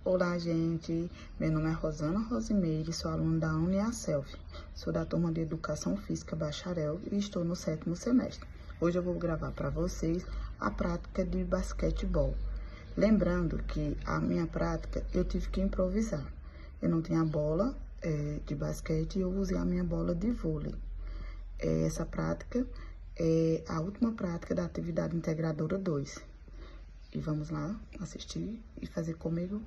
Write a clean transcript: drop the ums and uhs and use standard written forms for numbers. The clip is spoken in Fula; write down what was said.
Olá, gente. Meu nome é Rosana Rosimeire, sou aluna da UniaSelv. Sou da turma de Educação Física Bacharel e estou no 7º semestre. Hoje eu vou gravar para vocês a prática de basquetebol. Lembrando que a minha prática eu tive que improvisar. Eu não tinha bola de basquete e eu usei a minha bola de vôlei. Essa prática é a última prática da atividade integradora 2. E vamos lá assistir e fazer comigo.